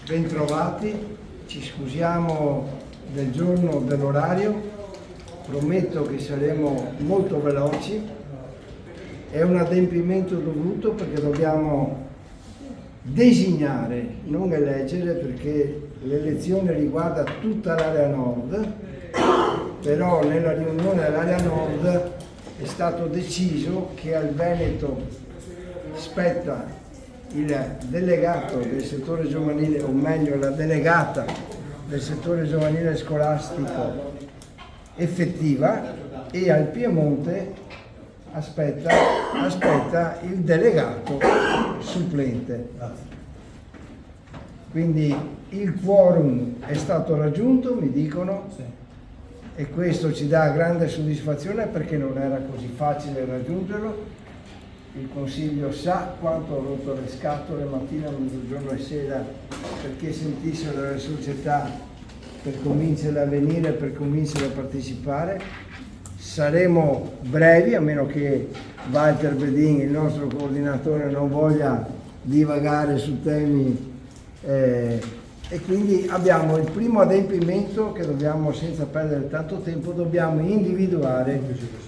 Bentrovati, ci scusiamo del giorno, dell'orario, prometto che saremo molto veloci, è un adempimento dovuto perché dobbiamo designare, non eleggere, perché l'elezione riguarda tutta l'area nord, però nella riunione dell'area nord è stato deciso che al Veneto spetta il delegato del settore giovanile, o meglio la delegata del settore giovanile scolastico effettiva, e al Piemonte aspetta il delegato supplente. Quindi il quorum è stato raggiunto, mi dicono, e questo ci dà grande soddisfazione perché non era così facile raggiungerlo. Il Consiglio sa quanto ho rotto le scatole mattina, mezzogiorno e sera perché sentissero le società per convincerle a venire, per convincerle a partecipare. Saremo brevi, a meno che Walter Bedin, il nostro coordinatore, non voglia divagare su temi e quindi abbiamo il primo adempimento che dobbiamo, senza perdere tanto tempo, dobbiamo individuare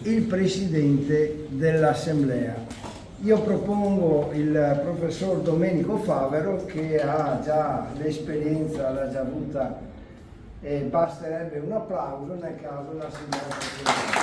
il Presidente dell'Assemblea. Io propongo il professor Domenico Favero, che ha già l'esperienza, l'ha già avuta, e basterebbe un applauso nel caso l'Assemblea Presidente.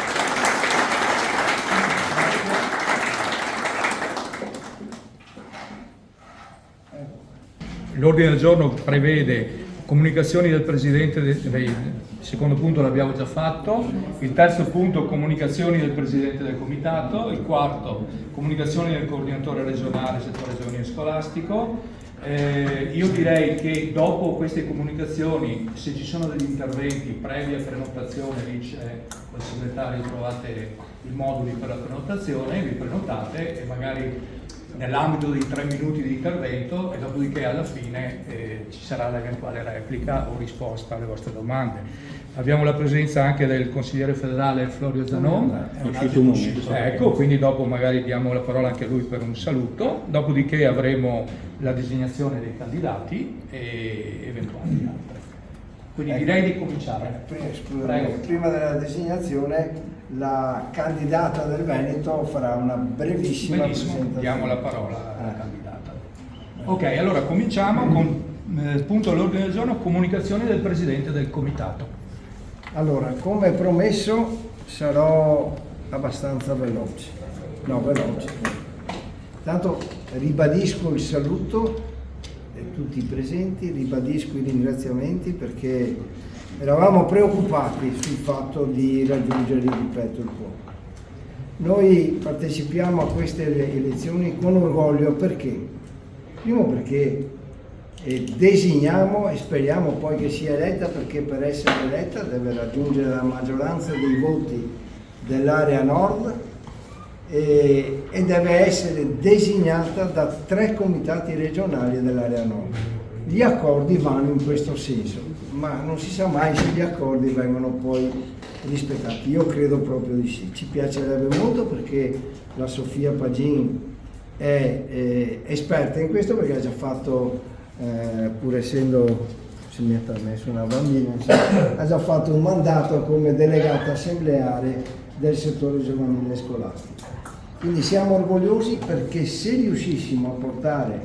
L'ordine del giorno prevede comunicazioni del Presidente, il secondo punto l'abbiamo già fatto, il terzo punto comunicazioni del Presidente del Comitato, il quarto comunicazioni del Coordinatore regionale settore giovanile scolastico. Io direi che dopo queste comunicazioni, se ci sono degli interventi previa prenotazione, lì c'è col segretario, trovate i moduli per la prenotazione, vi prenotate e magari nell'ambito dei 3 minuti di intervento, e dopodiché alla fine ci sarà l'eventuale replica o risposta alle vostre domande. Abbiamo la presenza anche del consigliere federale Florio Zanon, ecco, quindi dopo magari diamo la parola anche a lui per un saluto, dopodiché avremo la designazione dei candidati e eventuali altre. Quindi direi di cominciare. Prima della designazione la candidata del Veneto farà una brevissima presentazione. Diamo la parola alla candidata. Ok, allora cominciamo con il punto all'ordine del giorno, comunicazioni del Presidente del Comitato. Allora, come promesso sarò abbastanza veloce. Tanto ribadisco il saluto di tutti i presenti, ribadisco i ringraziamenti perché eravamo preoccupati sul fatto di raggiungere, ripeto, il quorum. Noi partecipiamo a queste elezioni con orgoglio perché? Primo perché designiamo e speriamo poi che sia eletta, perché per essere eletta deve raggiungere la maggioranza dei voti dell'area nord e deve essere designata da 3 comitati regionali dell'area nord. Gli accordi vanno in questo senso, ma non si sa mai se gli accordi vengono poi rispettati. Io credo proprio di sì. Ci piacerebbe molto perché la Sofia Pagin è esperta in questo, perché ha già fatto, pur essendo, se mi ha permesso, una bambina, ha già fatto un mandato come delegata assembleare del settore giovanile scolastico. Quindi siamo orgogliosi perché se riuscissimo a portare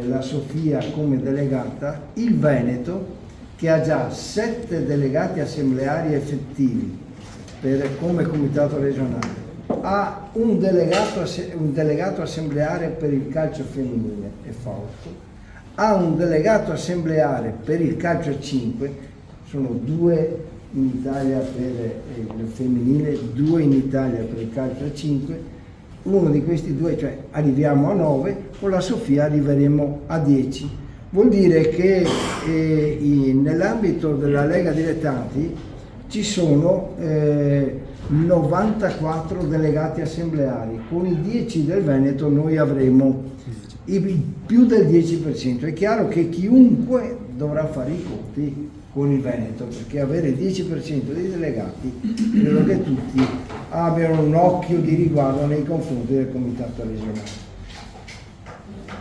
la Sofia come delegata, il Veneto, che ha già 7 delegati assembleari effettivi come comitato regionale, ha un delegato assembleare per il calcio femminile e Fausto, ha un delegato assembleare per il calcio a 5, sono 2 in Italia per il femminile, 2 in Italia per il calcio a 5, uno di questi 2, cioè arriviamo a 9, con la Sofia arriveremo a 10. Vuol dire che nell'ambito della Lega Dilettanti ci sono 94 delegati assembleari, con i 10 del Veneto noi avremo più del 10%. È chiaro che chiunque dovrà fare i conti con il Veneto, perché avere il 10% dei delegati, credo che tutti abbiano un occhio di riguardo nei confronti del comitato regionale.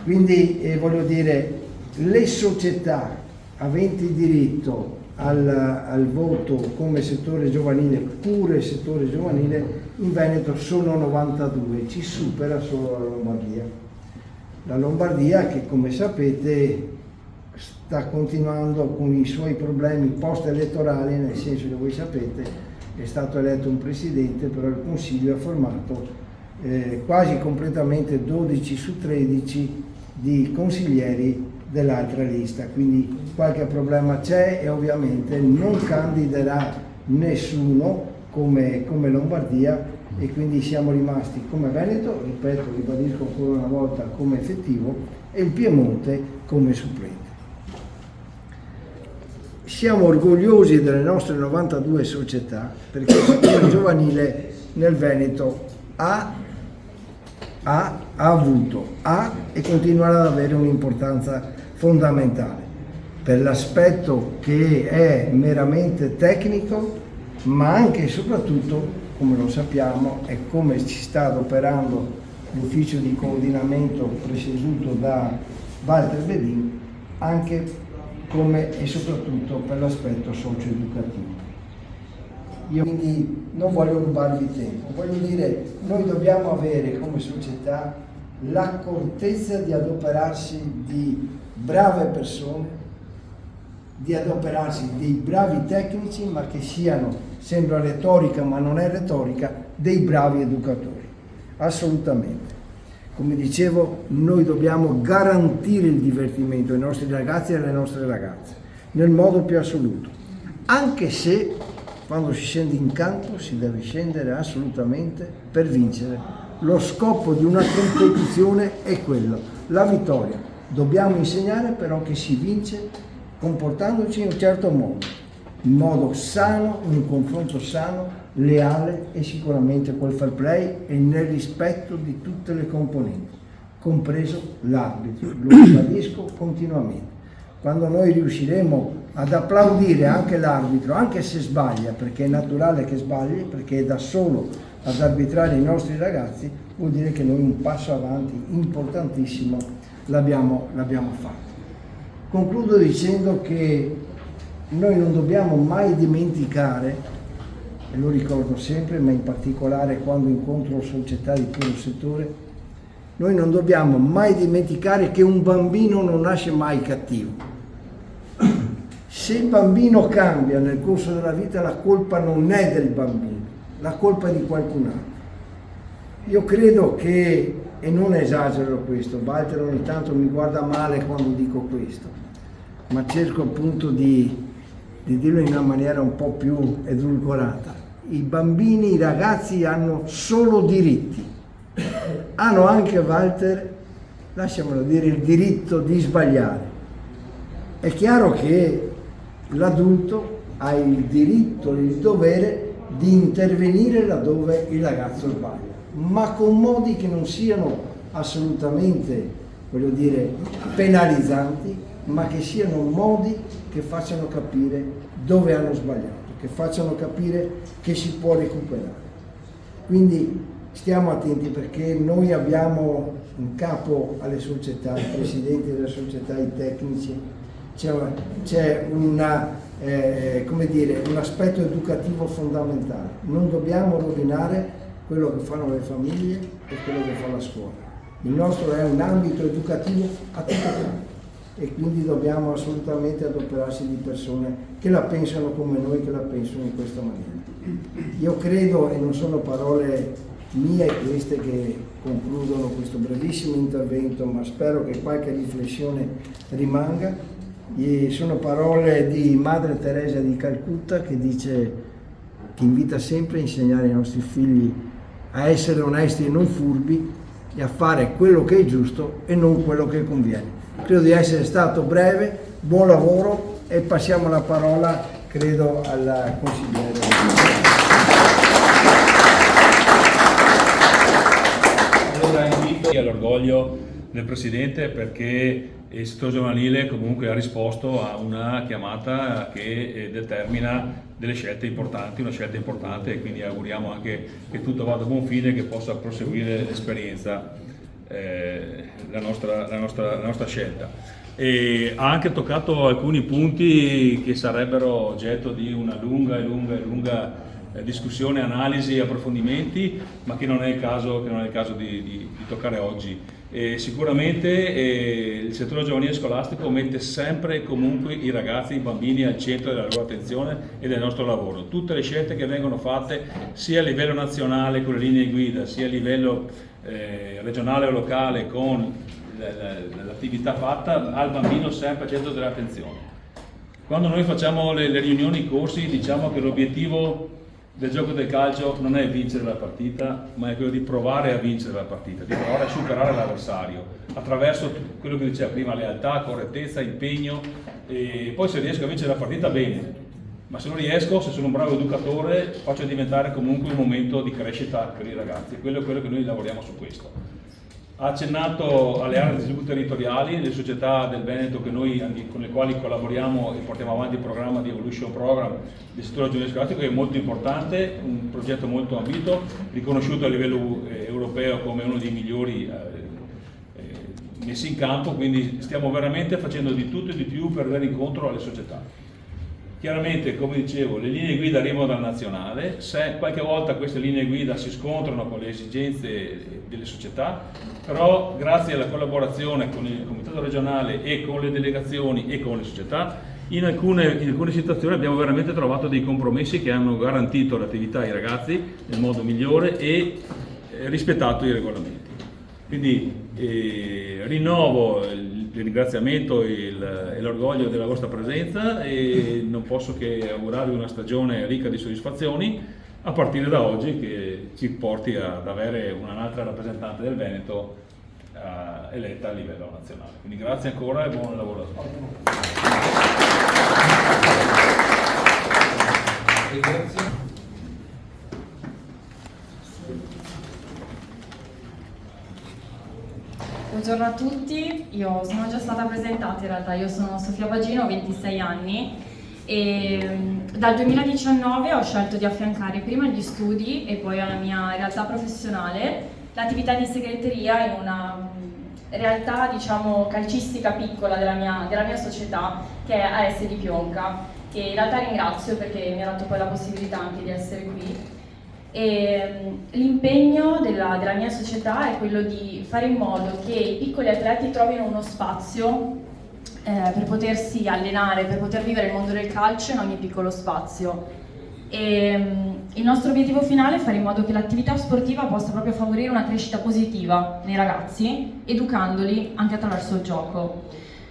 Quindi voglio dire, le società aventi diritto al voto come settore giovanile, pure settore giovanile, in Veneto sono 92, ci supera solo la Lombardia. La Lombardia che, come sapete, sta continuando con i suoi problemi post-elettorali, nel senso che voi sapete è stato eletto un presidente, però il Consiglio ha formato quasi completamente 12 su 13 di consiglieri dell'altra lista, quindi qualche problema c'è e ovviamente non candiderà nessuno come Lombardia, e quindi siamo rimasti come Veneto, ripeto, ribadisco ancora una volta, come effettivo, e il Piemonte come supplente. Siamo orgogliosi delle nostre 92 società perché il settore giovanile nel Veneto ha avuto e continuerà ad avere un'importanza fondamentale per l'aspetto che è meramente tecnico, ma anche e soprattutto, come lo sappiamo e come ci sta adoperando l'ufficio di coordinamento presieduto da Walter Bedin, anche come e soprattutto per l'aspetto socio-educativo. Io quindi non voglio rubarvi tempo, voglio dire, noi dobbiamo avere come società l'accortezza di adoperarsi di brave persone, di adoperarsi dei bravi tecnici, ma che siano, sembra retorica ma non è retorica, dei bravi educatori, assolutamente. Come dicevo, noi dobbiamo garantire il divertimento ai nostri ragazzi e alle nostre ragazze, nel modo più assoluto, anche se quando si scende in campo si deve scendere assolutamente per vincere. Lo scopo di una competizione è quello, la vittoria. Dobbiamo insegnare però che si vince comportandoci in un certo modo, in modo sano, in un confronto sano, leale e sicuramente col fair play e nel rispetto di tutte le componenti, compreso l'arbitro. Lo ribadisco continuamente. Quando noi riusciremo ad applaudire anche l'arbitro, anche se sbaglia, perché è naturale che sbagli, perché è da solo ad arbitrare i nostri ragazzi, vuol dire che noi un passo avanti importantissimo l'abbiamo fatto. Concludo dicendo che noi non dobbiamo mai dimenticare, e lo ricordo sempre, ma in particolare quando incontro società di quello settore, noi non dobbiamo mai dimenticare che un bambino non nasce mai cattivo. Se il bambino cambia nel corso della vita, la colpa non è del bambino, la colpa è di qualcun altro. Io credo che, e non esagero questo, Walter ogni tanto mi guarda male quando dico questo, ma cerco appunto di dirlo in una maniera un po' più edulcorata. I bambini, i ragazzi hanno solo diritti, hanno anche, Walter, lasciamelo dire, il diritto di sbagliare. È chiaro che l'adulto ha il diritto e il dovere di intervenire laddove il ragazzo sbaglia, ma con modi che non siano assolutamente, voglio dire, penalizzanti, ma che siano modi che facciano capire dove hanno sbagliato, che facciano capire che si può recuperare. Quindi stiamo attenti, perché noi abbiamo in capo alle società, i presidenti delle società, i tecnici, c'è come dire, un aspetto educativo fondamentale. Non dobbiamo rovinare quello che fanno le famiglie e quello che fa la scuola. Il nostro è un ambito educativo a tutto campo e quindi dobbiamo assolutamente adoperarsi di persone che la pensano come noi, che la pensano in questa maniera. Io credo, e non sono parole mie queste che concludono questo brevissimo intervento, ma spero che qualche riflessione rimanga. E sono parole di Madre Teresa di Calcutta, che dice, che invita sempre a insegnare ai nostri figli a essere onesti e non furbi e a fare quello che è giusto e non quello che conviene. Credo di essere stato breve, buon lavoro e passiamo la parola, credo, al consigliere. Allora invito all'orgoglio del Presidente, perché il settore giovanile comunque ha risposto a una chiamata che determina delle scelte importanti, una scelta importante, e quindi auguriamo anche che tutto vada a buon fine e che possa proseguire l'esperienza. la nostra scelta. E ha anche toccato alcuni punti che sarebbero oggetto di una lunga discussione, analisi e approfondimenti, ma che non è il caso di toccare oggi. Sicuramente il settore giovanile scolastico mette sempre e comunque i ragazzi, i bambini al centro della loro attenzione e del nostro lavoro. Tutte le scelte che vengono fatte sia a livello nazionale con le linee guida, sia a livello regionale o locale con l'attività fatta, al bambino sempre al centro dell'attenzione. Quando noi facciamo le riunioni, i corsi, diciamo che l'obiettivo del gioco del calcio non è vincere la partita, ma è quello di provare a vincere la partita, di provare a superare l'avversario attraverso quello che diceva prima: lealtà, correttezza, impegno. E poi se riesco a vincere la partita, bene, ma se non riesco, se sono un bravo educatore, faccio diventare comunque un momento di crescita per i ragazzi. Quello è quello che noi lavoriamo su questo. Ha accennato alle aree di sviluppo territoriali, le società del Veneto con le quali collaboriamo e portiamo avanti il programma di Evolution Program del settore giovanile scolastico, che è molto importante, un progetto molto ambito, riconosciuto a livello europeo come uno dei migliori messi in campo, quindi stiamo veramente facendo di tutto e di più per venire incontro alle società. Chiaramente, come dicevo, le linee guida arrivano dal nazionale, se qualche volta queste linee guida si scontrano con le esigenze delle società, però grazie alla collaborazione con il comitato regionale e con le delegazioni e con le società, in alcune situazioni abbiamo veramente trovato dei compromessi che hanno garantito l'attività ai ragazzi nel modo migliore e rispettato i regolamenti. Quindi rinnovo il ringraziamento e l'orgoglio della vostra presenza e non posso che augurarvi una stagione ricca di soddisfazioni a partire da oggi, che ci porti ad avere un'altra rappresentante del Veneto eletta a livello nazionale. Quindi grazie ancora e buon lavoro a tutti. Grazie. Buongiorno a tutti, io sono già stata presentata in realtà, io sono Sofia Bagino, ho 26 anni e dal 2019 ho scelto di affiancare prima gli studi e poi alla mia realtà professionale l'attività di segreteria in una realtà, diciamo, calcistica piccola della mia società, che è AS di Pionca, che in realtà ringrazio perché mi ha dato poi la possibilità anche di essere qui. E l'impegno della mia società è quello di fare in modo che i piccoli atleti trovino uno spazio per potersi allenare, per poter vivere il mondo del calcio in ogni piccolo spazio. E il nostro obiettivo finale è fare in modo che l'attività sportiva possa proprio favorire una crescita positiva nei ragazzi, educandoli anche attraverso il gioco.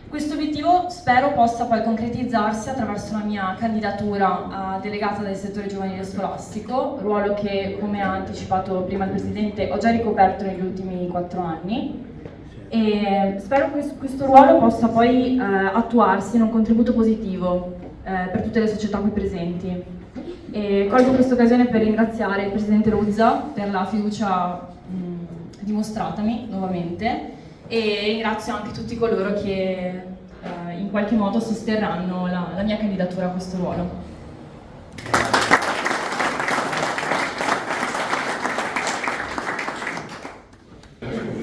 Questo obiettivo spero possa poi concretizzarsi attraverso la mia candidatura a delegata del settore giovanile scolastico, ruolo che, come ha anticipato prima il Presidente, ho già ricoperto negli ultimi 4 anni. E spero che questo ruolo possa poi attuarsi in un contributo positivo per tutte le società qui presenti. E colgo questa occasione per ringraziare il Presidente Ruzza per la fiducia dimostratami nuovamente, e ringrazio anche tutti coloro che in qualche modo sosterranno la mia candidatura a questo ruolo.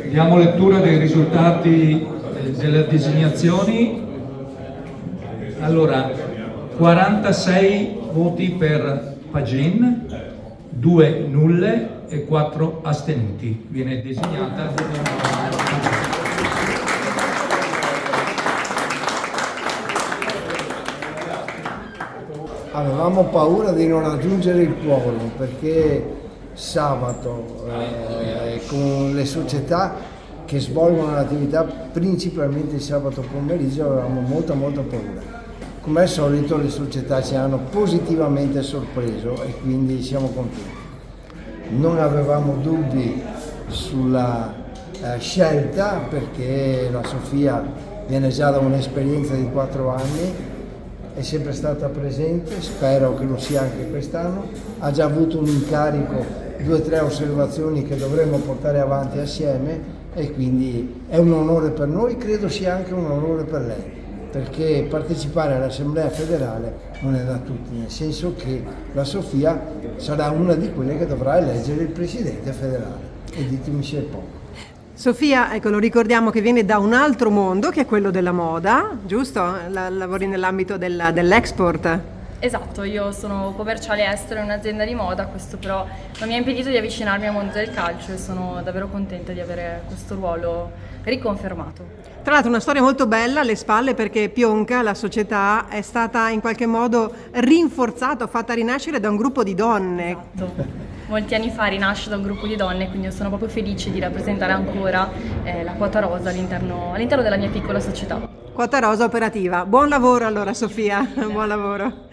Diamo lettura dei risultati delle designazioni. Allora, 46 voti per Pagin, 2 nulle e 4 astenuti. Viene designata. Avevamo paura di non raggiungere il quorum perché sabato con le società che svolgono l'attività principalmente il sabato pomeriggio avevamo molta paura. Come al solito le società ci hanno positivamente sorpreso e quindi siamo contenti. Non avevamo dubbi sulla scelta perché la Sofia viene già da un'esperienza di 4 anni, è sempre stata presente, spero che lo sia anche quest'anno, ha già avuto un incarico, 2 o 3 osservazioni che dovremo portare avanti assieme e quindi è un onore per noi, credo sia anche un onore per lei, perché partecipare all'Assemblea federale non è da tutti, nel senso che la Sofia sarà una di quelle che dovrà eleggere il Presidente federale, e ditemi se è poco. Sofia, ecco, lo ricordiamo che viene da un altro mondo, che è quello della moda, giusto? Lavori nell'ambito dell'export. Esatto, io sono commerciale estero in un'azienda di moda, questo però non mi ha impedito di avvicinarmi al mondo del calcio e sono davvero contenta di avere questo ruolo riconfermato. Tra l'altro una storia molto bella alle spalle, perché Pionca, la società, è stata in qualche modo rinforzata, fatta rinascere da un gruppo di donne. Esatto. Molti anni fa rinasce da un gruppo di donne, quindi io sono proprio felice di rappresentare ancora la quota rosa all'interno della mia piccola società. Quota rosa operativa. Buon lavoro allora Sofia, buon lavoro.